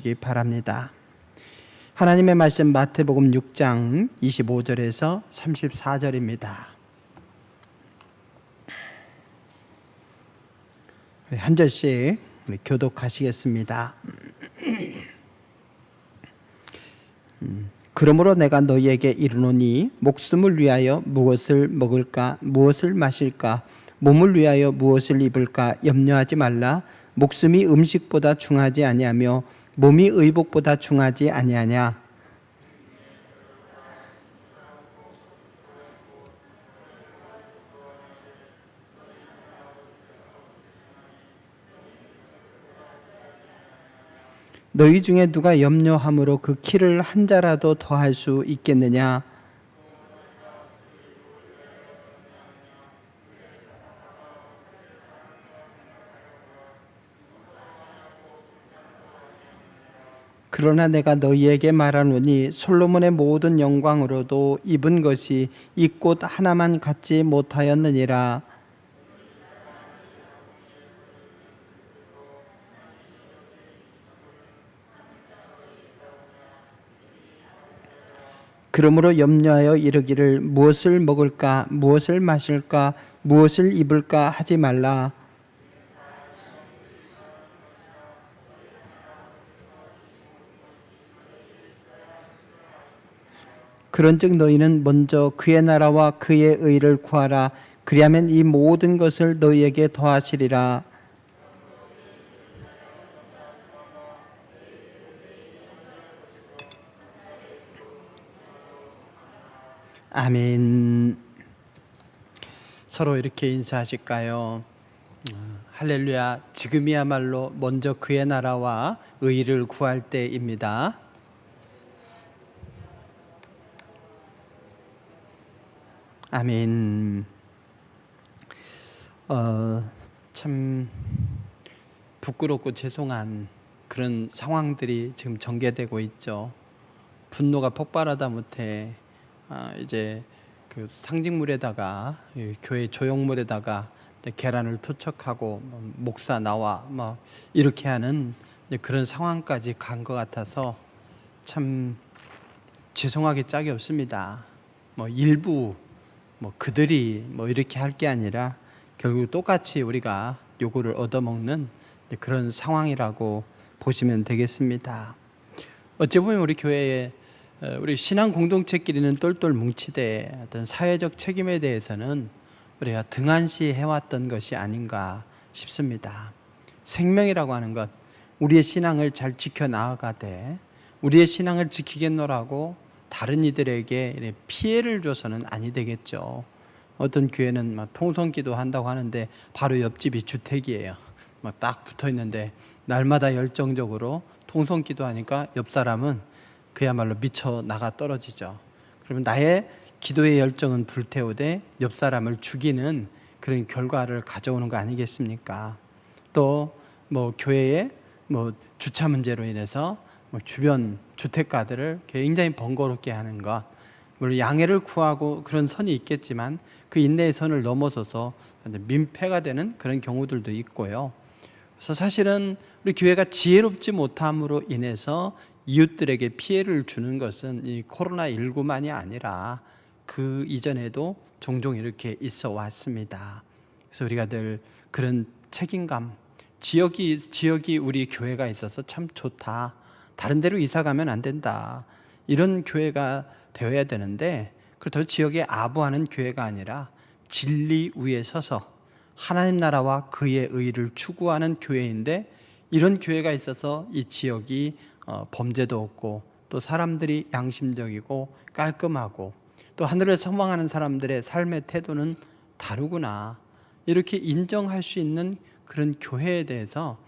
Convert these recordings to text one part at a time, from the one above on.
기 바랍니다. 하나님의 말씀 마태복음 6장 25절에서 34절입니다. 한 절씩 교독하시겠습니다. 그러므로 내가 너희에게 이르노니 목숨을 위하여 무엇을 먹을까 무엇을 마실까 몸을 위하여 무엇을 입을까 염려하지 말라. 목숨이 음식보다 중하지 아니하며 몸이 의복보다 중하지 아니하냐. 너희 중에 누가 염려함으로 그 키를 한 자라도 더할 수 있겠느냐. 그러나 내가 너희에게 말하노니 솔로몬의 모든 영광으로도 입은 것이 이 꽃 하나만 갖지 못하였느니라. 그러므로 염려하여 이르기를 무엇을 먹을까 무엇을 마실까 무엇을 입을까 하지 말라. 그런즉 너희는 먼저 그의 나라와 그의 의를 구하라. 그리하면 이 모든 것을 너희에게 더하시리라. 아멘. 서로 이렇게 인사하실까요? 할렐루야. 지금이야말로 먼저 그의 나라와 의를 구할 때입니다. 아멘. 참 부끄럽고 죄송한 그런 상황들이 지금 전개되고 있죠. 분노가 폭발하다 못해 이제 그 상징물에다가 교회 조형물에다가 계란을 투척하고 목사 나와 막 이렇게 하는 그런 상황까지 간 것 같아서 참 죄송하기 짝이 없습니다. 일부 그들이 이렇게 할 게 아니라 결국 똑같이 우리가 요구를 얻어먹는 그런 상황이라고 보시면 되겠습니다. 어찌 보면 우리 교회에 우리 신앙 공동체끼리는 똘똘 뭉치되 어떤 사회적 책임에 대해서는 우리가 등한시 해왔던 것이 아닌가 싶습니다. 생명이라고 하는 것, 우리의 신앙을 잘 지켜나가되 우리의 신앙을 지키겠노라고 다른 이들에게 피해를 줘서는 아니 되겠죠. 어떤 교회는 막 통성기도 한다고 하는데 바로 옆집이 주택이에요. 막 딱 붙어 있는데 날마다 열정적으로 통성기도 하니까 옆 사람은 그야말로 미쳐 나가 떨어지죠. 그러면 나의 기도의 열정은 불태우되 옆 사람을 죽이는 그런 결과를 가져오는 거 아니겠습니까? 또 교회의 주차 문제로 인해서 주변 주택가들을 굉장히 번거롭게 하는 것, 물론 양해를 구하고 그런 선이 있겠지만 그 인내의 선을 넘어서서 민폐가 되는 그런 경우들도 있고요. 그래서 사실은 우리 교회가 지혜롭지 못함으로 인해서 이웃들에게 피해를 주는 것은 이 코로나19만이 아니라 그 이전에도 종종 이렇게 있어 왔습니다. 그래서 우리가 늘 그런 책임감, 지역이 우리 교회가 있어서 참 좋다, 다른 데로 이사 가면 안 된다, 이런 교회가 되어야 되는데 그렇다고 지역에 아부하는 교회가 아니라 진리 위에 서서 하나님 나라와 그의 의를 추구하는 교회인데, 이런 교회가 있어서 이 지역이 범죄도 없고 또 사람들이 양심적이고 깔끔하고 또 하늘을 소망하는 사람들의 삶의 태도는 다르구나, 이렇게 인정할 수 있는 그런 교회에 대해서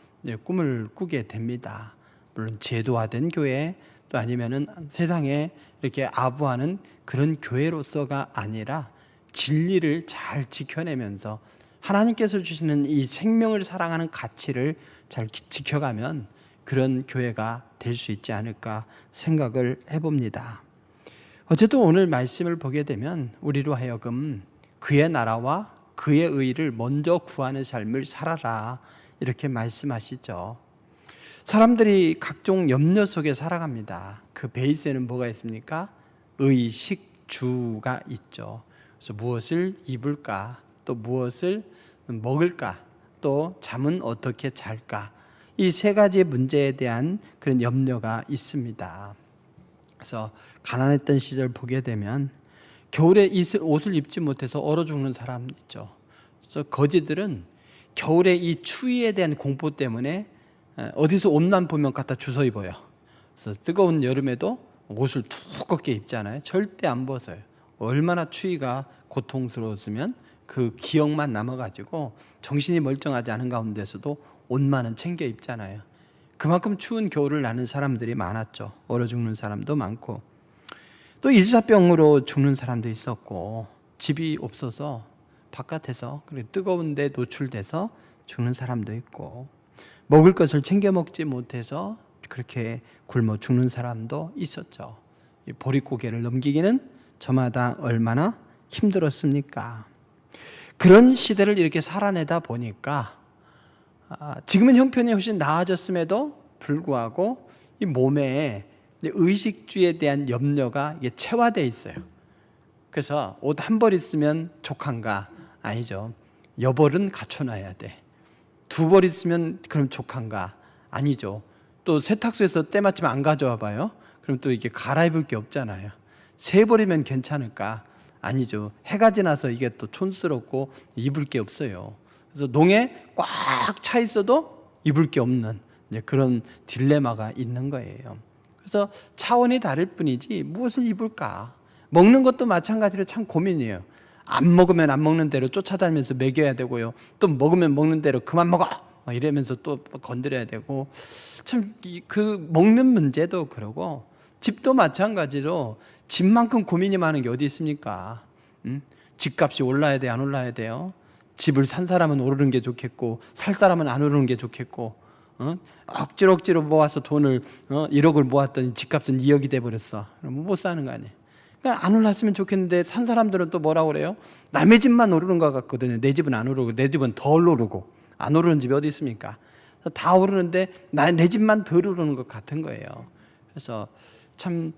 꿈을 꾸게 됩니다. 물론 제도화된 교회, 또 아니면은 세상에 이렇게 아부하는 그런 교회로서가 아니라 진리를 잘 지켜내면서 하나님께서 주시는 이 생명을 사랑하는 가치를 잘 지켜가면 그런 교회가 될 수 있지 않을까 생각을 해봅니다. 어쨌든 오늘 말씀을 보게 되면 우리로 하여금 그의 나라와 그의 의를 먼저 구하는 삶을 살아라, 이렇게 말씀하시죠. 사람들이 각종 염려 속에 살아갑니다. 그 베이스에는 뭐가 있습니까? 의식주가 있죠. 그래서 무엇을 입을까, 또 무엇을 먹을까, 또 잠은 어떻게 잘까, 이 세 가지 문제에 대한 그런 염려가 있습니다. 그래서 가난했던 시절 보게 되면 겨울에 옷을 입지 못해서 얼어 죽는 사람 있죠. 그래서 거지들은 겨울에 이 추위에 대한 공포 때문에 어디서 옷만 보면 갖다 주워 입어요. 그래서 뜨거운 여름에도 옷을 두껍게 입잖아요. 절대 안 벗어요. 얼마나 추위가 고통스러웠으면 그 기억만 남아가지고 정신이 멀쩡하지 않은 가운데서도 옷만은 챙겨 입잖아요. 그만큼 추운 겨울을 나는 사람들이 많았죠. 얼어 죽는 사람도 많고, 또 일사병으로 죽는 사람도 있었고, 집이 없어서 바깥에서 뜨거운 데 노출돼서 죽는 사람도 있고, 먹을 것을 챙겨 먹지 못해서 그렇게 굶어 죽는 사람도 있었죠. 이 보릿고개를 넘기기는 저마다 얼마나 힘들었습니까? 그런 시대를 이렇게 살아내다 보니까 지금은 형편이 훨씬 나아졌음에도 불구하고 이 몸에 의식주에 대한 염려가 이게 체화되어 있어요. 그래서 옷 한 벌 있으면 족한가? 아니죠. 여벌은 갖춰놔야 돼. 두 벌 있으면 그럼 족한가? 아니죠. 또 세탁소에서 때마침 안 가져와 봐요. 그럼 또 이게 갈아입을 게 없잖아요. 세 벌이면 괜찮을까? 아니죠. 해가 지나서 이게 또 촌스럽고 입을 게 없어요. 그래서 농에 꽉 차 있어도 입을 게 없는 그런 딜레마가 있는 거예요. 그래서 차원이 다를 뿐이지 무엇을 입을까? 먹는 것도 마찬가지로 참 고민이에요. 안 먹으면 안 먹는 대로 쫓아다니면서 먹여야 되고요. 또 먹으면 먹는 대로 그만 먹어! 이러면서 또 건드려야 되고, 참 그 먹는 문제도 그러고, 집도 마찬가지로 집만큼 고민이 많은 게 어디 있습니까? 집값이 올라야 돼, 안 올라야 돼요? 집을 산 사람은 오르는 게 좋겠고, 살 사람은 안 오르는 게 좋겠고, 억지로 모아서 돈을 1억을 모았더니 집값은 2억이 돼버렸어. 그럼 못 사는 거 아니에요? 그러니까 안 올랐으면 좋겠는데 산 사람들은 또 뭐라고 그래요? 남의 집만 오르는 것 같거든요. 내 집은 안 오르고 내 집은 덜 오르고. 안 오르는 집이 어디 있습니까? 다 오르는데 내 집만 덜 오르는 것 같은 거예요. 그래서 참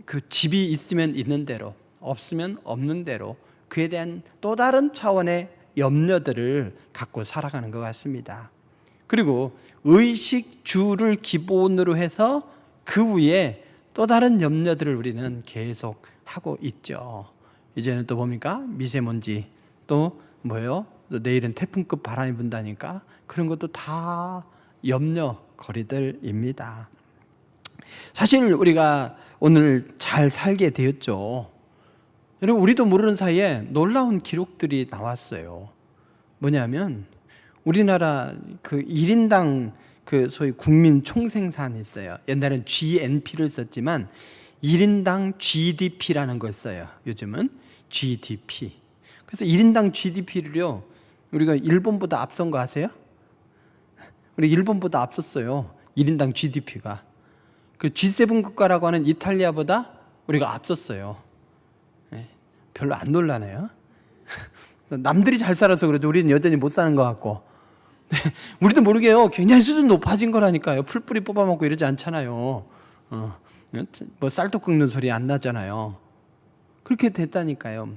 그 집이 있으면 있는 대로, 없으면 없는 대로 그에 대한 또 다른 차원의 염려들을 갖고 살아가는 것 같습니다. 그리고 의식주를 기본으로 해서 그 위에 또 다른 염려들을 우리는 계속 하고 있죠. 이제는 또 뭡니까? 미세먼지, 또 뭐예요? 또 내일은 태풍급 바람이 분다니까 그런 것도 다 염려거리들입니다. 사실 우리가 오늘 잘 살게 되었죠. 여러분, 우리도 모르는 사이에 놀라운 기록들이 나왔어요. 뭐냐면 우리나라 그 1인당 그 소위 국민 총생산이 있어요. 옛날엔 GNP를 썼지만 1인당 GDP라는 걸 써요. 요즘은 GDP. 그래서 1인당 GDP를요, 우리가 일본보다 앞선 거 아세요? 우리 일본보다 앞섰어요. 1인당 GDP가. 그 G7 국가라고 하는 이탈리아보다 우리가 앞섰어요. 별로 안 놀라네요. 남들이 잘 살아서 그래도 우리는 여전히 못 사는 것 같고, 우리도 모르게요, 굉장히 수준 높아진 거라니까요. 풀뿌리 뽑아먹고 이러지 않잖아요. 뭐 쌀떡 긁는 소리 안 나잖아요. 그렇게 됐다니까요.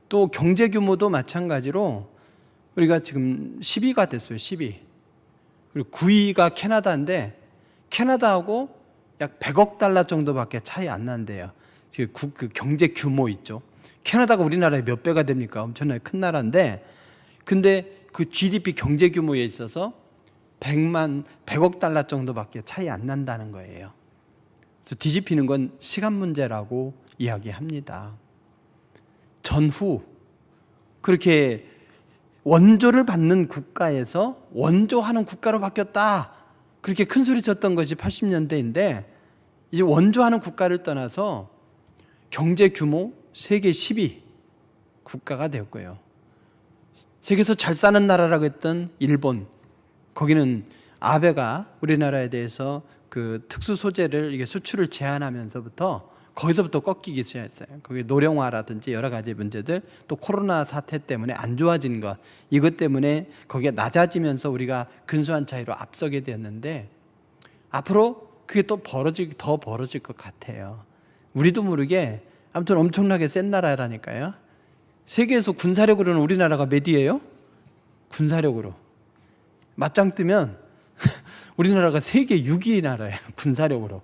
또 경제 규모도 마찬가지로 우리가 지금 10위가 됐어요. 10위. 그리고 9위가 캐나다인데 캐나다하고 약 100억 달러 정도밖에 차이 안 난대요. 그 경제 규모 있죠. 캐나다가 우리나라의 몇 배가 됩니까? 엄청나게 큰 나라인데, 근데 그 GDP 경제 규모에 있어서 100억 달러 정도밖에 차이 안 난다는 거예요. 그래서 뒤집히는 건 시간 문제라고 이야기합니다. 전후 그렇게 원조를 받는 국가에서 원조하는 국가로 바뀌었다, 그렇게 큰 소리 쳤던 것이 80년대인데 이제 원조하는 국가를 떠나서 경제 규모 세계 10위 국가가 되었고요. 세계에서 잘 사는 나라라고 했던 일본, 거기는 아베가 우리나라에 대해서 그 특수 소재를 이게 수출을 제한하면서부터 거기서부터 꺾이기 시작했어요. 거기 노령화라든지 여러 가지 문제들, 또 코로나 사태 때문에 안 좋아진 것, 이것 때문에 거기가 낮아지면서 우리가 근소한 차이로 앞서게 되었는데, 앞으로 그게 또 더 벌어질 것 같아요. 우리도 모르게 아무튼 엄청나게 센 나라라니까요. 세계에서 군사력으로는 우리나라가 몇 위예요? 군사력으로 맞짱 뜨면 우리나라가 세계 6위 나라예요. 군사력으로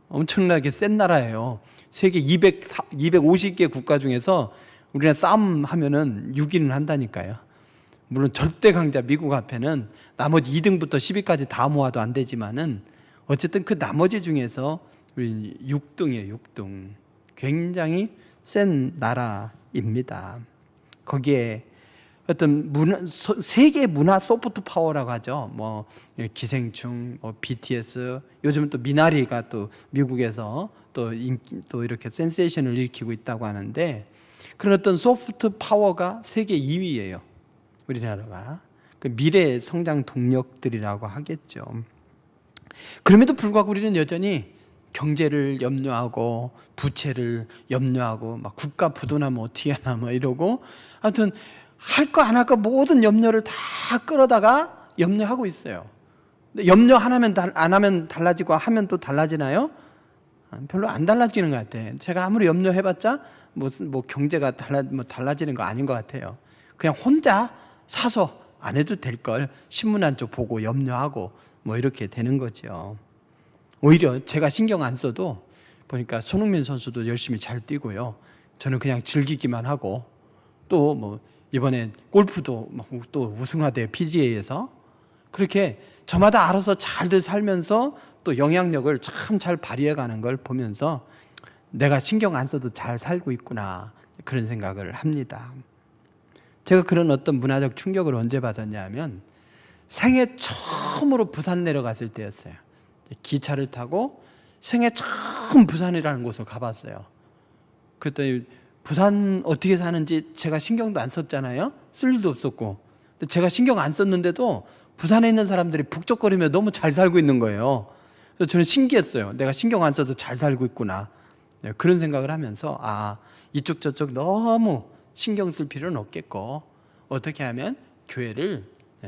엄청나게 센 나라예요. 세계 250개 국가 중에서 우리나라 싸움 하면은 6위는 한다니까요. 물론 절대 강자 미국 앞에는 나머지 2등부터 10위까지 다 모아도 안 되지만은 어쨌든 그 나머지 중에서 우리 6등이에요. 6등. 굉장히 센 나라입니다. 거기에 어떤 세계 문화 소프트 파워라고 하죠. 뭐 기생충, BTS, 요즘은 또 미나리가 또 미국에서 또 이렇게 센세이션을 일으키고 있다고 하는데, 그런 어떤 소프트 파워가 세계 2위예요. 우리나라가 그 미래의 성장 동력들이라고 하겠죠. 그럼에도 불구하고 우리는 여전히 경제를 염려하고 부채를 염려하고 막 국가 부도나면 어떻게 하나 뭐 이러고, 아무튼 할 거 안 할 거 모든 염려를 다 끌어다가 염려하고 있어요. 근데 염려 안 하면 달라지고 하면 또 달라지나요? 별로 안 달라지는 것 같아요. 제가 아무리 염려해봤자 뭐 경제가 달라지는 거 아닌 것 같아요. 그냥 혼자 사서 안 해도 될 걸 신문 한 쪽 보고 염려하고 뭐 이렇게 되는 거죠. 오히려 제가 신경 안 써도 보니까 손흥민 선수도 열심히 잘 뛰고요. 저는 그냥 즐기기만 하고, 또 뭐 이번에 골프도 또 우승하대요. PGA에서. 그렇게 저마다 알아서 잘들 살면서 또 영향력을 참 잘 발휘해가는 걸 보면서 내가 신경 안 써도 잘 살고 있구나, 그런 생각을 합니다. 제가 그런 어떤 문화적 충격을 언제 받았냐 하면 생애 처음으로 부산 내려갔을 때였어요. 기차를 타고 생애 처음 부산이라는 곳을 가봤어요. 그랬더니 부산 어떻게 사는지 제가 신경도 안 썼잖아요. 쓸 일도 없었고. 근데 제가 신경 안 썼는데도 부산에 있는 사람들이 북적거리며 너무 잘 살고 있는 거예요. 그래서 저는 신기했어요. 내가 신경 안 써도 잘 살고 있구나. 그런 생각을 하면서 이쪽 저쪽 너무 신경 쓸 필요는 없겠고, 어떻게 하면 교회를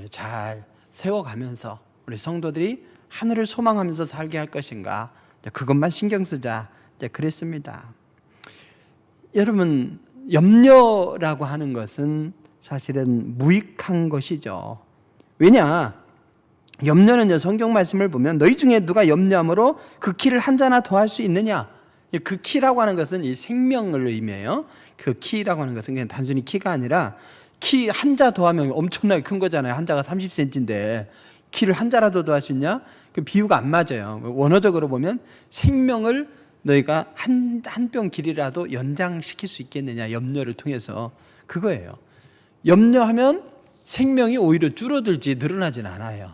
잘 세워가면서 우리 성도들이 하늘을 소망하면서 살게 할 것인가, 그것만 신경 쓰자, 그랬습니다. 여러분, 염려라고 하는 것은 사실은 무익한 것이죠. 왜냐? 염려는 성경 말씀을 보면 너희 중에 누가 염려함으로 그 키를 한 자나 더할 수 있느냐? 그 키라고 하는 것은 이 생명을 의미해요. 그 키라고 하는 것은 그냥 단순히 키가 아니라, 키 한 자 더하면 엄청나게 큰 거잖아요. 한 자가 30cm인데 키를 한 자라도 더할 수 있냐? 그 비유가 안 맞아요. 원어적으로 보면 생명을 너희가 한 뼘 길이라도 연장시킬 수 있겠느냐, 염려를 통해서. 그거예요. 염려하면 생명이 오히려 줄어들지 늘어나진 않아요.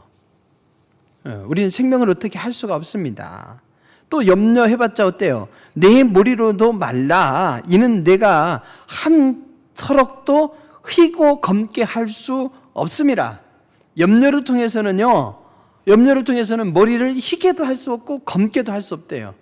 우리는 생명을 어떻게 할 수가 없습니다. 또 염려해봤자 어때요? 내 머리로도 말라. 이는 내가 한 터럭도 휘고 검게 할 수 없음이라. 염려를 통해서는 머리를 희게도 할 수 없고 검게도 할 수 없대요.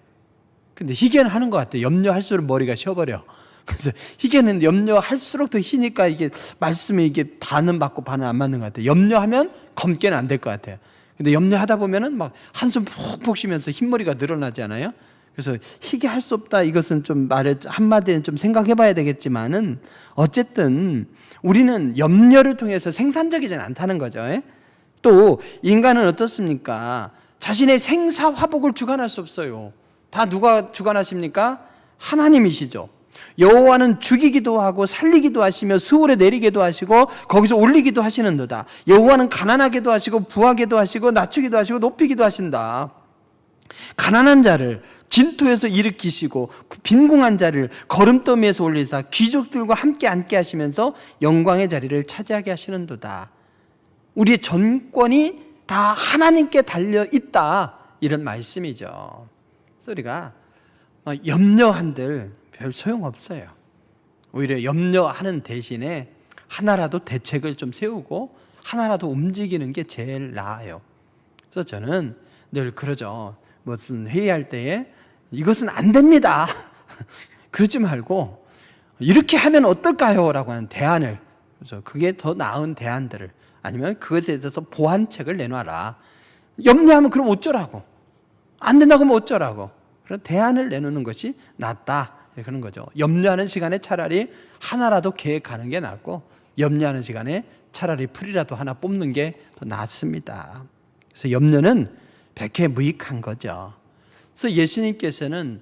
근데 희게는 하는 것 같아요. 염려할수록 머리가 쉬어버려. 그래서 희게는 염려할수록 더 희니까 이게 말씀이 이게 반은 맞고 반은 안 맞는 것 같아요. 염려하면 검게는 안 될 것 같아요. 근데 염려하다 보면은 막 한숨 푹푹 쉬면서 흰머리가 늘어나지 않아요? 그래서 희게 할 수 없다, 이것은 좀 한마디는 좀 생각해 봐야 되겠지만은, 어쨌든 우리는 염려를 통해서 생산적이진 않다는 거죠. 또 인간은 어떻습니까? 자신의 생사화복을 주관할 수 없어요. 다 누가 주관하십니까? 하나님이시죠. 여호와는 죽이기도 하고 살리기도 하시며 스올에 내리기도 하시고 거기서 올리기도 하시는도다. 여호와는 가난하게도 하시고 부하게도 하시고 낮추기도 하시고 높이기도 하신다. 가난한 자를 진토에서 일으키시고 빈궁한 자를 거름더미에서 올리사 귀족들과 함께 앉게 하시면서 영광의 자리를 차지하게 하시는도다. 우리의 전권이 다 하나님께 달려있다, 이런 말씀이죠. 우리가 염려한들 별 소용없어요. 오히려 염려하는 대신에 하나라도 대책을 좀 세우고 하나라도 움직이는 게 제일 나아요. 그래서 저는 늘 그러죠. 무슨 회의할 때에 이것은 안 됩니다. 그러지 말고 이렇게 하면 어떨까요? 라고 하는 대안을, 그래서 그게 더 나은 대안들을, 아니면 그것에 대해서 보완책을 내놔라. 염려하면 그럼 어쩌라고? 안 된다고 하면 어쩌라고. 그런 대안을 내놓는 것이 낫다. 그런 거죠. 염려하는 시간에 차라리 하나라도 계획하는 게 낫고, 염려하는 시간에 차라리 풀이라도 하나 뽑는 게 더 낫습니다. 그래서 염려는 백해무익한 거죠. 그래서 예수님께서는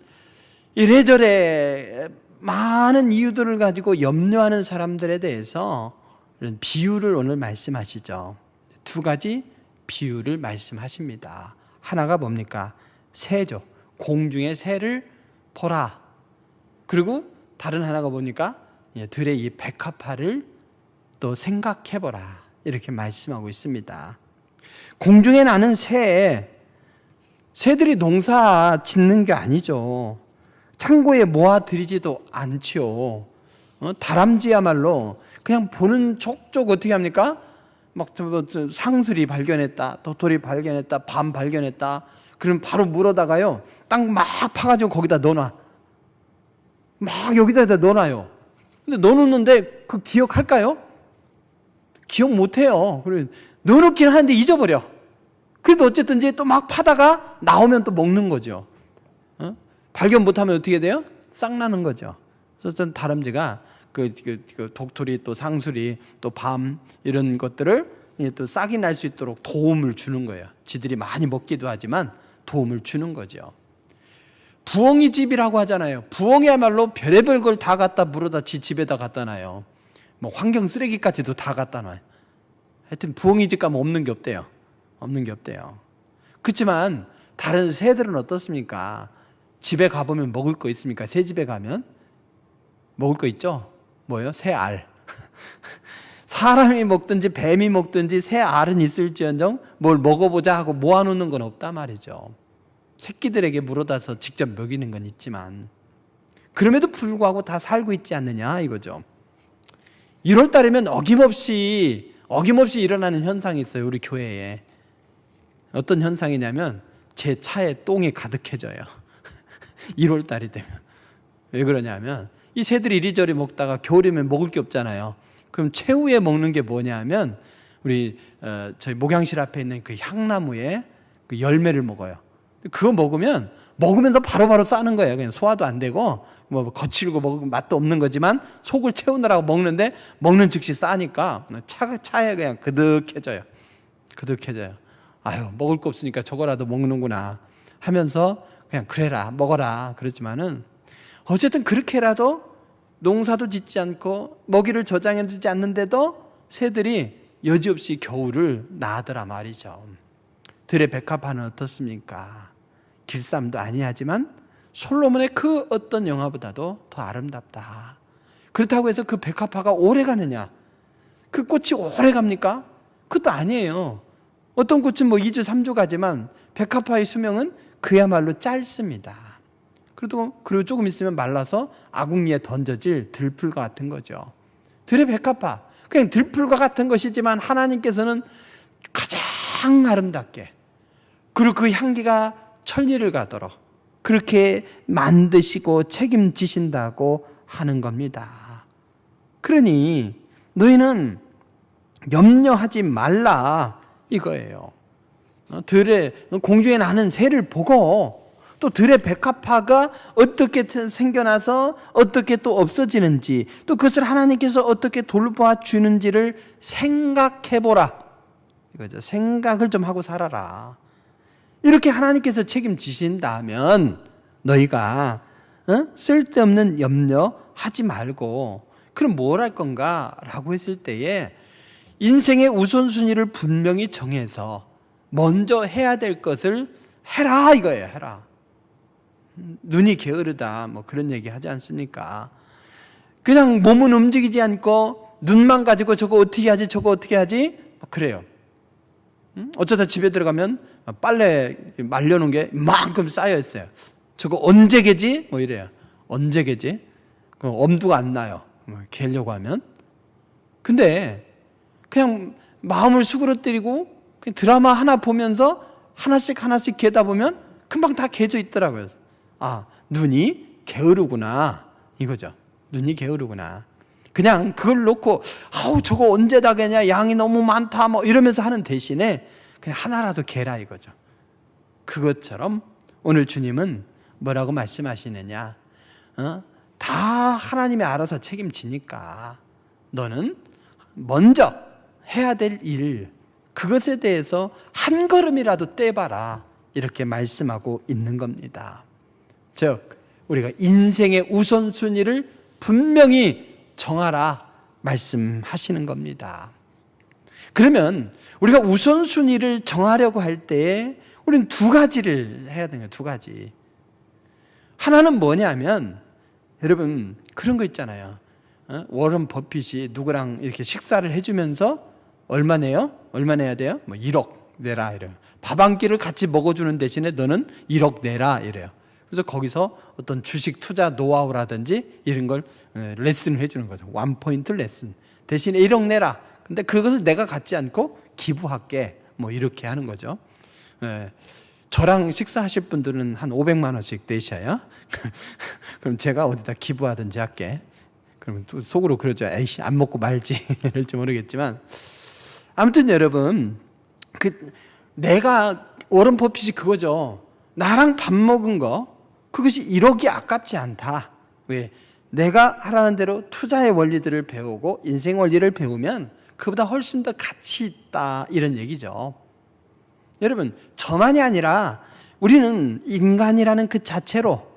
이래저래 많은 이유들을 가지고 염려하는 사람들에 대해서 이런 비유를 오늘 말씀하시죠. 두 가지 비유를 말씀하십니다. 하나가 뭡니까? 새죠. 공중의 새를 보라. 그리고 다른 하나가 뭡니까? 들의 이 백합화를 또 생각해보라. 이렇게 말씀하고 있습니다. 공중에 나는 새들이 농사 짓는 게 아니죠. 창고에 모아들이지도 않죠. 다람쥐야말로 그냥 보는 족족 어떻게 합니까? 막 상술이 발견했다, 도토리 발견했다, 밤 발견했다. 그럼 바로 물어다가요, 땅 막 파가지고 거기다 넣어놔. 막 여기다 넣어놔요. 근데 넣어놓는데 그 기억할까요? 기억 못해요. 그래 넣어놓긴 하는데 잊어버려. 그래도 어쨌든지 또 막 파다가 나오면 또 먹는 거죠. 발견 못하면 어떻게 돼요? 싹 나는 거죠. 그래서 다람쥐가 그 독토리 또 상수리 또 밤 이런 것들을 또 싹이 날 수 있도록 도움을 주는 거예요. 지들이 많이 먹기도 하지만 도움을 주는 거죠. 부엉이 집이라고 하잖아요. 부엉이야말로 별의별 걸 다 갖다 물어다 지 집에다 갖다 놔요. 뭐 환경 쓰레기까지도 다 갖다 놔요. 하여튼 부엉이 집 가면 없는 게 없대요. 없는 게 없대요. 그렇지만 다른 새들은 어떻습니까? 집에 가보면 먹을 거 있습니까? 새 집에 가면 먹을 거 있죠? 뭐예요? 새 알. 사람이 먹든지 뱀이 먹든지 새 알은 있을지언정 뭘 먹어보자 하고 모아놓는 건 없단 말이죠. 새끼들에게 물어다서 직접 먹이는 건 있지만 그럼에도 불구하고 다 살고 있지 않느냐 이거죠. 1월 달이면 어김없이 일어나는 현상이 있어요. 우리 교회에. 어떤 현상이냐면 제 차에 똥이 가득해져요. 1월 달이 되면. 왜 그러냐면 이 새들이 이리저리 먹다가 겨울이면 먹을 게 없잖아요. 그럼 최후에 먹는 게 뭐냐면 우리 저희 목양실 앞에 있는 그 향나무에 그 열매를 먹어요. 그거 먹으면서 바로바로 싸는 거예요. 그냥 소화도 안 되고 뭐 거칠고 먹으면 맛도 없는 거지만 속을 채우느라고 먹는데 먹는 즉시 싸니까 차에 그냥 그득해져요. 아유, 먹을 거 없으니까 저거라도 먹는구나 하면서 그냥 그래라 먹어라 그러지만은 어쨌든 그렇게라도 농사도 짓지 않고 먹이를 저장해 두지 않는데도 새들이 여지없이 겨울을 나더라 말이죠. 들의 백합화는 어떻습니까? 길쌈도 아니하지만 솔로몬의 그 어떤 영화보다도 더 아름답다. 그렇다고 해서 그 백합화가 오래 가느냐? 그 꽃이 오래 갑니까? 그것도 아니에요. 어떤 꽃은 뭐 2주 3주 가지만 백합화의 수명은 그야말로 짧습니다. 그리고 조금 있으면 말라서 아궁이에 던져질 들풀과 같은 거죠. 들의 백합화, 그냥 들풀과 같은 것이지만 하나님께서는 가장 아름답게, 그리고 그 향기가 천리를 가도록 그렇게 만드시고 책임지신다고 하는 겁니다. 그러니 너희는 염려하지 말라 이거예요. 공중에 나는 새를 보고 또 들의 백합화가 어떻게 생겨나서 어떻게 또 없어지는지, 또 그것을 하나님께서 어떻게 돌봐 주는지를 생각해보라 이거죠. 생각을 좀 하고 살아라. 이렇게 하나님께서 책임지신다면 너희가 쓸데없는 염려하지 말고, 그럼 뭘 할 건가 라고 했을 때에 인생의 우선순위를 분명히 정해서 먼저 해야 될 것을 해라 이거예요. 해라. 눈이 게으르다 뭐 그런 얘기 하지 않습니까? 그냥 몸은 움직이지 않고 눈만 가지고 저거 어떻게 하지 저거 어떻게 하지 그래요. 어쩌다 집에 들어가면 빨래 말려놓은 게 이만큼 쌓여 있어요. 저거 언제 개지? 뭐 이래요. 언제 개지? 엄두가 안 나요. 개려고 하면. 근데 그냥 마음을 수그러뜨리고 그냥 드라마 하나 보면서 하나씩 개다 보면 금방 다 개져 있더라고요. 아, 눈이 게으르구나 이거죠. 눈이 게으르구나. 그냥 그걸 놓고 아우 저거 언제 다 개냐, 양이 너무 많다 뭐 이러면서 하는 대신에 그냥 하나라도 개라 이거죠. 그것처럼 오늘 주님은 뭐라고 말씀하시느냐? 다 하나님이 알아서 책임지니까 너는 먼저 해야 될 일, 그것에 대해서 한 걸음이라도 떼봐라, 이렇게 말씀하고 있는 겁니다. 즉 우리가 인생의 우선순위를 분명히 정하라 말씀하시는 겁니다. 그러면 우리가 우선순위를 정하려고 할 때 우리는 두 가지를 해야 되는 거예요. 두 가지. 하나는 뭐냐면, 여러분 그런 거 있잖아요. 워런 버핏이 누구랑 이렇게 식사를 해주면서 얼마 내요? 얼마 내야 돼요? 뭐 1억 내라 이래요. 밥 한 끼를 같이 먹어주는 대신에 너는 1억 내라 이래요. 그래서 거기서 어떤 주식 투자 노하우라든지 이런 걸 레슨을 해주는 거죠. 원포인트 레슨. 대신에 1억 내라. 근데 그것을 내가 갖지 않고 기부할게. 뭐 이렇게 하는 거죠. 저랑 식사하실 분들은 한 500만 원씩 내셔요. 그럼 제가 어디다 기부하든지 할게. 그러면 또 속으로 그러죠. 에이씨, 안 먹고 말지. 이럴지 모르겠지만. 아무튼 여러분, 내가 워런 버핏이 그거죠. 나랑 밥 먹은 거, 그것이 1억이 아깝지 않다. 왜? 내가 하라는 대로 투자의 원리들을 배우고 인생 원리를 배우면 그보다 훨씬 더 가치 있다, 이런 얘기죠. 여러분, 저만이 아니라 우리는 인간이라는 그 자체로,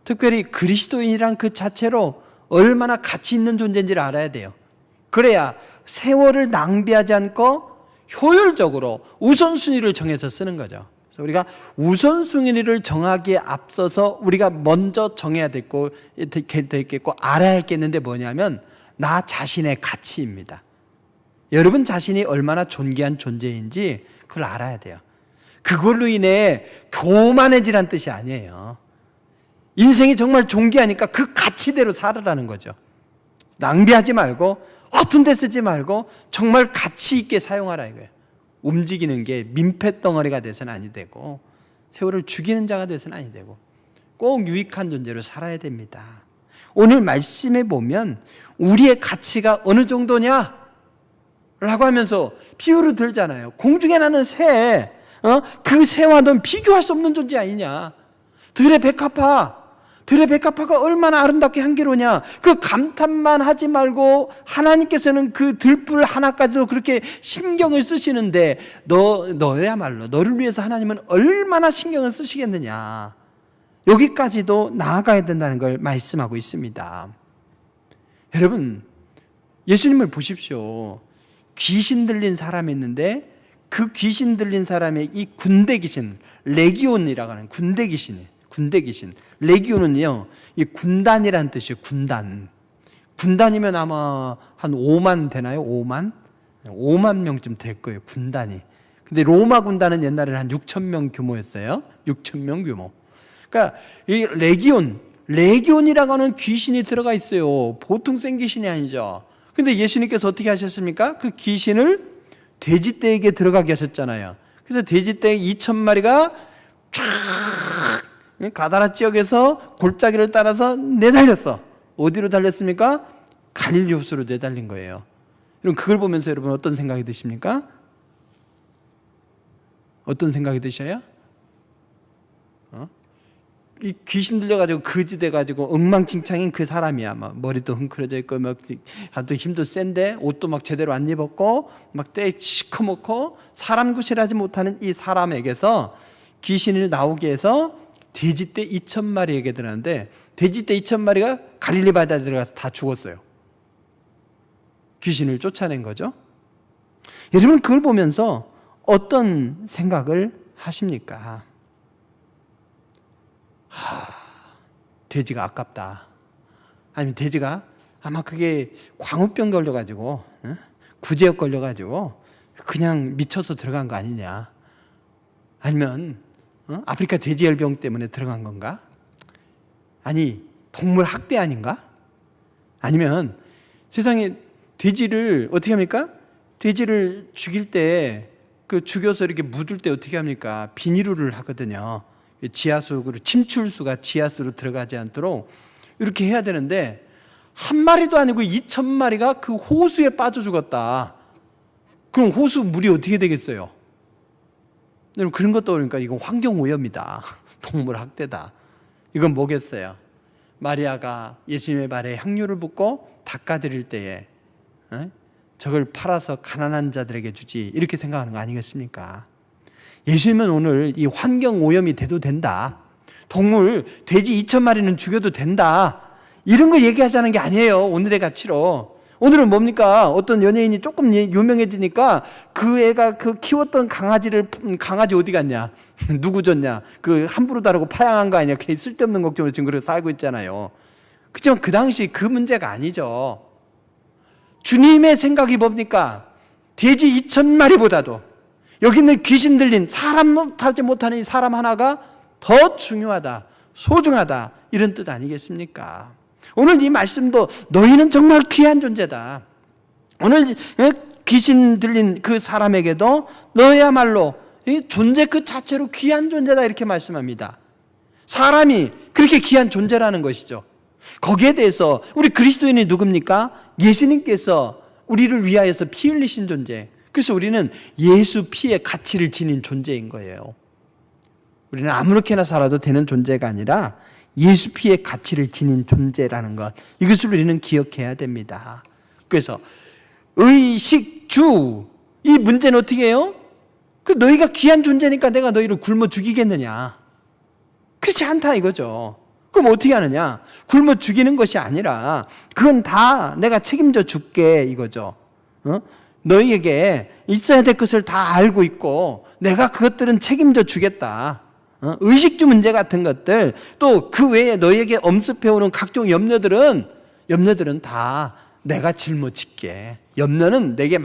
특별히 그리스도인이란 그 자체로 얼마나 가치 있는 존재인지를 알아야 돼요. 그래야 세월을 낭비하지 않고 효율적으로 우선순위를 정해서 쓰는 거죠. 그래서 우리가 우선순위를 정하기에 앞서서 우리가 먼저 정해야 되겠고 알아야 했겠는데 뭐냐면 나 자신의 가치입니다. 여러분 자신이 얼마나 존귀한 존재인지 그걸 알아야 돼요. 그걸로 인해 교만해지란 뜻이 아니에요. 인생이 정말 존귀하니까 그 가치대로 살아라는 거죠. 낭비하지 말고 허튼 데 쓰지 말고 정말 가치 있게 사용하라 이거예요. 움직이는 게 민폐덩어리가 돼서는 아니 되고 세월을 죽이는 자가 돼서는 아니 되고 꼭 유익한 존재로 살아야 됩니다. 오늘 말씀에 보면 우리의 가치가 어느 정도냐? 라고 하면서 비유를 들잖아요. 공중에 나는 새, 그 새와 넌 비교할 수 없는 존재 아니냐? 들의 백합화가 얼마나 아름답게 향기로냐? 그 감탄만 하지 말고 하나님께서는 그 들불 하나까지도 그렇게 신경을 쓰시는데 너야말로 너를 위해서 하나님은 얼마나 신경을 쓰시겠느냐? 여기까지도 나아가야 된다는 걸 말씀하고 있습니다. 여러분, 예수님을 보십시오. 귀신 들린 사람이 있는데 그 귀신 들린 사람의 이 군대 귀신, 레기온이라고 하는 군대 귀신. 레기온은요, 이 군단이라는 뜻이에요. 군단이면 아마 한 5만 되나요? 5만 명쯤 될 거예요. 군단이. 근데 로마 군단은 옛날에는 한 6천 명 규모였어요. 6천 명 규모. 그러니까 이 레기온이라고 하는 귀신이 들어가 있어요. 보통 센 귀신이 아니죠. 근데 예수님께서 어떻게 하셨습니까? 그 귀신을 돼지떼에게 들어가게 하셨잖아요. 그래서 돼지떼 2천 마리가 쫙 가다라 지역에서 골짜기를 따라서 내달렸어. 어디로 달렸습니까? 갈릴리 호수로 내달린 거예요. 여러분 그걸 보면서 여러분 어떤 생각이 드십니까? 어떤 생각이 드셔요? 이 귀신 들려가지고 거지 돼가지고 엉망진창인 그 사람이야. 막 머리도 흥크러져 있고 막 하도 힘도 센데 옷도 막 제대로 안 입었고 막 때 시커멓고 사람 구실하지 못하는 이 사람에게서 귀신을 나오게 해서 돼지떼 2천 마리에게 들었는데 돼지떼 2천 마리가 갈릴리 바다에 들어가서 다 죽었어요. 귀신을 쫓아낸 거죠. 여러분 그걸 보면서 어떤 생각을 하십니까? 돼지가 아깝다. 아니면 돼지가 아마 그게 광우병 걸려가지고 구제역 걸려가지고 그냥 미쳐서 들어간 거 아니냐. 아니면 아프리카 돼지열병 때문에 들어간 건가? 아니 동물 학대 아닌가? 아니면 세상에 돼지를 어떻게 합니까? 돼지를 죽일 때 그 죽여서 이렇게 묻을 때 어떻게 합니까? 비닐을 하거든요. 지하수로 침출수가 지하수로 들어가지 않도록 이렇게 해야 되는데 한 마리도 아니고 2천 마리가 그 호수에 빠져 죽었다. 그럼 호수 물이 어떻게 되겠어요? 여러분 그런 것도 그러니까 이건 환경 오염이다. 동물 학대다. 이건 뭐겠어요? 마리아가 예수님의 발에 향유를 붓고 닦아드릴 때에 저걸 팔아서 가난한 자들에게 주지, 이렇게 생각하는 거 아니겠습니까? 예수님은 오늘 이 환경 오염이 돼도 된다, 동물 돼지 2,000마리는 죽여도 된다, 이런 걸 얘기하자는 게 아니에요. 오늘의 가치로. 오늘은 뭡니까? 어떤 연예인이 조금 유명해지니까 그 애가 그 키웠던 강아지 어디 갔냐? 누구 줬냐? 그 함부로 다루고 파양한 거 아니냐? 걔 쓸데없는 걱정으로 지금 그렇게 살고 있잖아요. 그렇지만 그 당시 그 문제가 아니죠. 주님의 생각이 뭡니까? 돼지 2,000마리보다도 여기 있는 귀신 들린 사람 타지 못하는 이 사람 하나가 더 중요하다, 소중하다, 이런 뜻 아니겠습니까? 오늘 이 말씀도 너희는 정말 귀한 존재다. 오늘 귀신 들린 그 사람에게도 너야말로 이 존재 그 자체로 귀한 존재다, 이렇게 말씀합니다. 사람이 그렇게 귀한 존재라는 것이죠. 거기에 대해서 우리 그리스도인이 누굽니까? 예수님께서 우리를 위하여서 피 흘리신 존재. 그래서 우리는 예수 피의 가치를 지닌 존재인 거예요. 우리는 아무렇게나 살아도 되는 존재가 아니라 예수 피의 가치를 지닌 존재라는 것, 이것을 우리는 기억해야 됩니다. 그래서 의식주, 이 문제는 어떻게 해요? 너희가 귀한 존재니까 내가 너희를 굶어 죽이겠느냐? 그렇지 않다 이거죠. 그럼 어떻게 하느냐? 굶어 죽이는 것이 아니라 그건 다 내가 책임져 줄게 이거죠. 너희에게 있어야 될 것을 다 알고 있고 내가 그것들은 책임져 주겠다. 의식주 문제 같은 것들, 또 그 외에 너희에게 엄습해오는 각종 염려들은 다 내가 짊어질게. 염려는 내게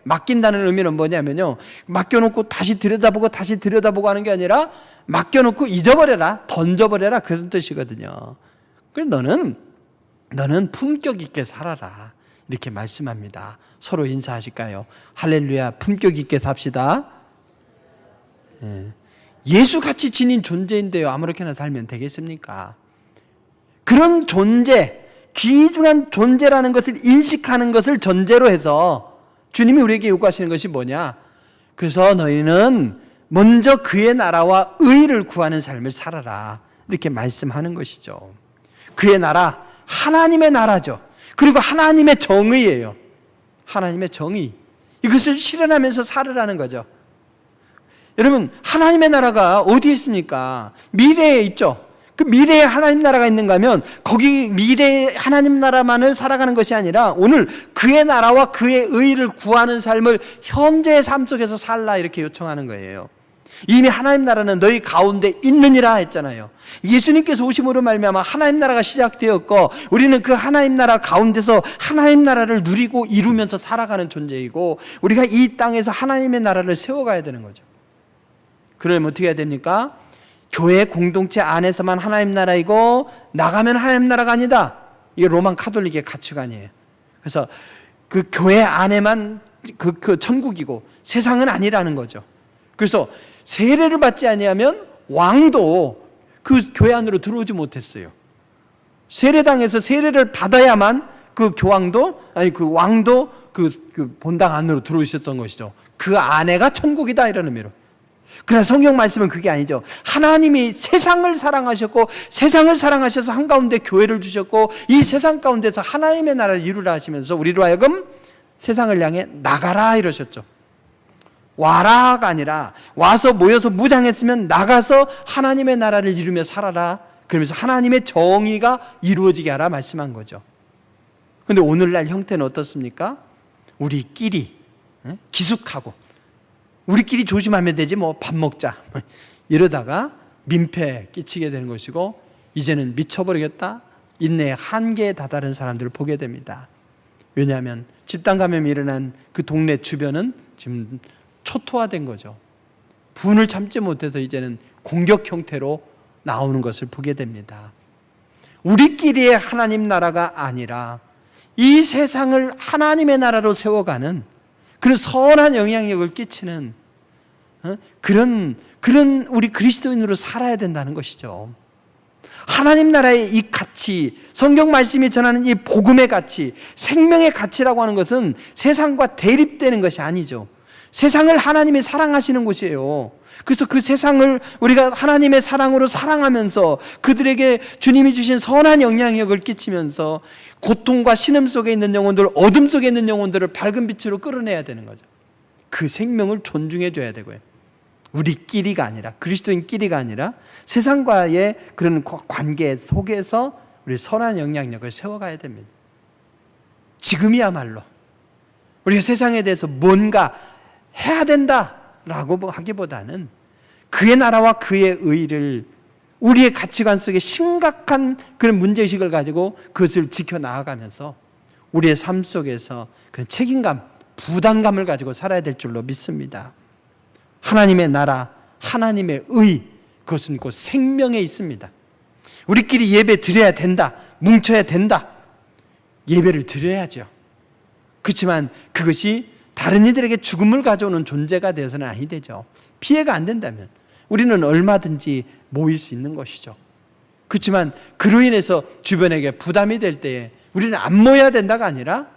맡긴다는 의미는 뭐냐면요, 맡겨놓고 다시 들여다보고 하는 게 아니라 맡겨놓고 잊어버려라, 던져버려라, 그런 뜻이거든요. 그래서 너는 품격 있게 살아라, 이렇게 말씀합니다. 서로 인사하실까요? 할렐루야, 품격 있게 삽시다. 예수같이 지닌 존재인데요, 아무렇게나 살면 되겠습니까? 그런 존재, 귀중한 존재라는 것을 인식하는 것을 전제로 해서 주님이 우리에게 요구하시는 것이 뭐냐? 그래서 너희는 먼저 그의 나라와 의를 구하는 삶을 살아라, 이렇게 말씀하는 것이죠. 그의 나라, 하나님의 나라죠. 그리고 하나님의 정의예요. 하나님의 정의, 이것을 실현하면서 살으라는 거죠. 여러분, 하나님의 나라가 어디에 있습니까? 미래에 있죠. 그 미래에 하나님 나라가 있는가 하면 거기 미래의 하나님 나라만을 살아가는 것이 아니라 오늘 그의 나라와 그의 의를 구하는 삶을 현재의 삶 속에서 살라, 이렇게 요청하는 거예요. 이미 하나님 나라는 너희 가운데 있느니라 했잖아요. 예수님께서 오심으로 말미암아 하나님 나라가 시작되었고 우리는 그 하나님 나라 가운데서 하나님 나라를 누리고 이루면서 살아가는 존재이고 우리가 이 땅에서 하나님의 나라를 세워가야 되는 거죠. 그러면 어떻게 해야 됩니까? 교회 공동체 안에서만 하나님 나라이고 나가면 하나님 나라가 아니다. 이게 로만 카톨릭의 가치관이에요. 그래서 그 교회 안에만 그 천국이고 세상은 아니라는 거죠. 그래서 세례를 받지 아니하면 왕도 그 교회 안으로 들어오지 못했어요. 세례당에서 세례를 받아야만 그 왕도 그 본당 안으로 들어오셨던 것이죠. 그 안에가 천국이다, 이런 의미로. 그러나 성경 말씀은 그게 아니죠. 하나님이 세상을 사랑하셨고 세상을 사랑하셔서 한가운데 교회를 주셨고 이 세상 가운데서 하나님의 나라를 이루라 하시면서 우리로 하여금 세상을 향해 나가라 이러셨죠. 와라가 아니라 와서 모여서 무장했으면 나가서 하나님의 나라를 이루며 살아라, 그러면서 하나님의 정의가 이루어지게 하라 말씀한 거죠. 그런데 오늘날 형태는 어떻습니까? 우리끼리 기숙하고 우리끼리 조심하면 되지 뭐 밥 먹자 이러다가 민폐 끼치게 되는 것이고 이제는 미쳐버리겠다, 인내의 한계에 다다른 사람들을 보게 됩니다. 왜냐하면 집단 감염이 일어난 그 동네 주변은 지금 초토화된 거죠. 분을 참지 못해서 이제는 공격 형태로 나오는 것을 보게 됩니다. 우리끼리의 하나님 나라가 아니라 이 세상을 하나님의 나라로 세워가는 그런 선한 영향력을 끼치는 그런 우리 그리스도인으로 살아야 된다는 것이죠. 하나님 나라의 이 가치, 성경 말씀이 전하는 이 복음의 가치, 생명의 가치라고 하는 것은 세상과 대립되는 것이 아니죠. 세상을 하나님이 사랑하시는 곳이에요. 그래서 그 세상을 우리가 하나님의 사랑으로 사랑하면서 그들에게 주님이 주신 선한 영향력을 끼치면서 고통과 신음 속에 있는 영혼들, 어둠 속에 있는 영혼들을 밝은 빛으로 끌어내야 되는 거죠. 그 생명을 존중해 줘야 되고요. 우리끼리가 아니라, 그리스도인끼리가 아니라 세상과의 그런 관계 속에서 우리 선한 영향력을 세워가야 됩니다. 지금이야말로 우리가 세상에 대해서 뭔가 해야 된다라고 하기보다는 그의 나라와 그의 의를 우리의 가치관 속에 심각한 그런 문제의식을 가지고 그것을 지켜나가면서 우리의 삶 속에서 그런 책임감, 부담감을 가지고 살아야 될 줄로 믿습니다. 하나님의 나라, 하나님의 의, 그것은 곧 생명에 있습니다. 우리끼리 예배 드려야 된다, 뭉쳐야 된다, 예배를 드려야죠. 그렇지만 그것이 다른 이들에게 죽음을 가져오는 존재가 되어서는 아니 되죠. 피해가 안 된다면 우리는 얼마든지 모일 수 있는 것이죠. 그렇지만 그로 인해서 주변에게 부담이 될 때에 우리는 안 모여야 된다가 아니라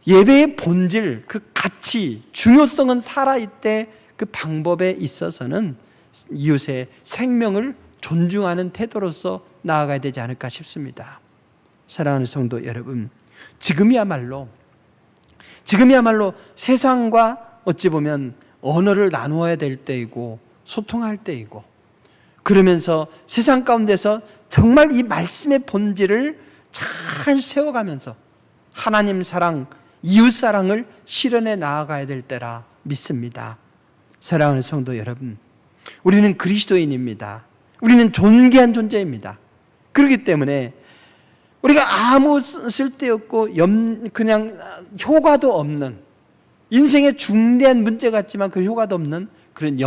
예배의 본질, 그 가치, 중요성은 살아있되 그 방법에 있어서는 이웃의 생명을 존중하는 태도로서 나아가야 되지 않을까 싶습니다. 사랑하는 성도 여러분, 지금이야말로 세상과 어찌 보면 언어를 나누어야 될 때이고 소통할 때이고, 그러면서 세상 가운데서 정말 이 말씀의 본질을 잘 세워가면서 하나님 사랑, 이웃 사랑을 실현해 나아가야 될 때라 믿습니다. 사랑하는 성도 여러분, 우리는 그리스도인입니다. 우리는 존귀한 존재입니다. 그렇기 때문에 우리가 아무 쓸데없고 그냥 효과도 없는, 인생의 중대한 문제 같지만 그 효과도 없는 그런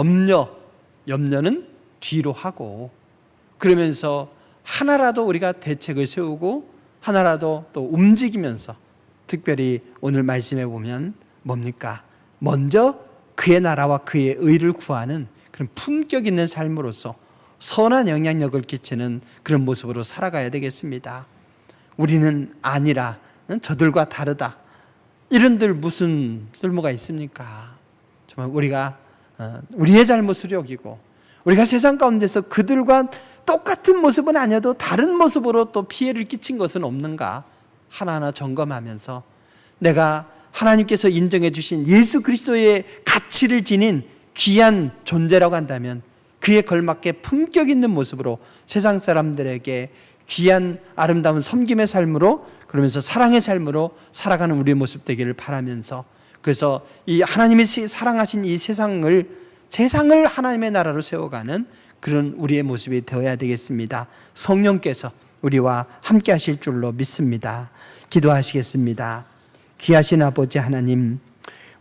염려는 뒤로 하고, 그러면서 하나라도 우리가 대책을 세우고 하나라도 또 움직이면서, 특별히 오늘 말씀해 보면 뭡니까? 먼저 그의 나라와 그의 의를 구하는 그런 품격 있는 삶으로서 선한 영향력을 끼치는 그런 모습으로 살아가야 되겠습니다. 우리는 아니라, 저들과 다르다, 이런들 무슨 쓸모가 있습니까? 정말 우리가 우리의 잘못을 여기고 우리가 세상 가운데서 그들과 똑같은 모습은 아니어도 다른 모습으로 또 피해를 끼친 것은 없는가 하나하나 점검하면서, 내가 하나님께서 인정해 주신 예수 그리스도의 가치를 지닌 귀한 존재라고 한다면 그에 걸맞게 품격 있는 모습으로 세상 사람들에게 귀한 아름다운 섬김의 삶으로, 그러면서 사랑의 삶으로 살아가는 우리의 모습 되기를 바라면서, 그래서 이 하나님이 사랑하신 이 세상을 하나님의 나라로 세워가는 그런 우리의 모습이 되어야 되겠습니다. 성령께서 우리와 함께 하실 줄로 믿습니다. 기도하시겠습니다. 귀하신 아버지 하나님,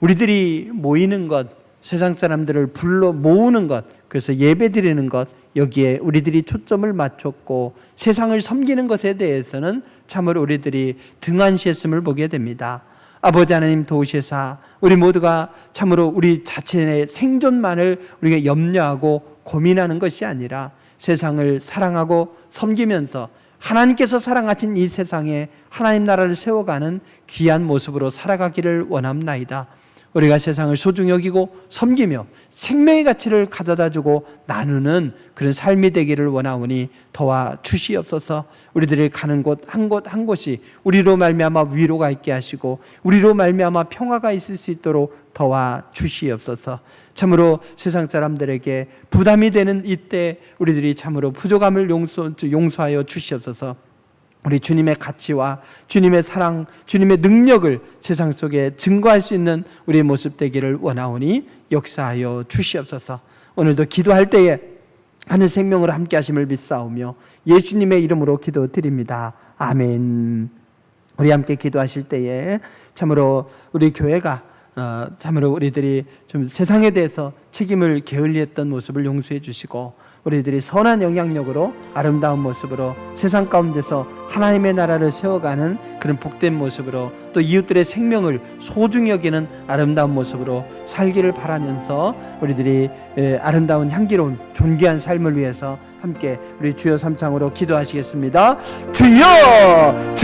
우리들이 모이는 것, 세상 사람들을 불러 모으는 것, 그래서 예배 드리는 것, 여기에 우리들이 초점을 맞췄고 세상을 섬기는 것에 대해서는 참으로 우리들이 등한시했음을 보게 됩니다. 아버지 하나님 도우시사 우리 모두가 참으로 우리 자신의 생존만을 우리가 염려하고 고민하는 것이 아니라 세상을 사랑하고 섬기면서 하나님께서 사랑하신 이 세상에 하나님 나라를 세워가는 귀한 모습으로 살아가기를 원합나이다. 우리가 세상을 소중히 여기고 섬기며 생명의 가치를 가져다주고 나누는 그런 삶이 되기를 원하오니 도와주시옵소서. 우리들이 가는 곳 한 곳 한 곳이 우리로 말미암아 위로가 있게 하시고 우리로 말미암아 평화가 있을 수 있도록 도와주시옵소서. 참으로 세상 사람들에게 부담이 되는 이때 우리들이 참으로 부족함을 용서하여 주시옵소서. 우리 주님의 가치와 주님의 사랑, 주님의 능력을 세상 속에 증거할 수 있는 우리의 모습 되기를 원하오니 역사하여 주시옵소서. 오늘도 기도할 때에 하늘 생명으로 함께 하심을 믿사오며 예수님의 이름으로 기도드립니다. 아멘. 우리 함께 기도하실 때에 참으로 우리 교회가 참으로 우리들이 좀 세상에 대해서 책임을 게을리했던 모습을 용서해 주시고 우리들이 선한 영향력으로 아름다운 모습으로 세상 가운데서 하나님의 나라를 세워가는 그런 복된 모습으로 또 이웃들의 생명을 소중히 여기는 아름다운 모습으로 살기를 바라면서 우리들이 아름다운 향기로운 존귀한 삶을 위해서 함께 우리 주여 삼창으로 기도하시겠습니다. 주여!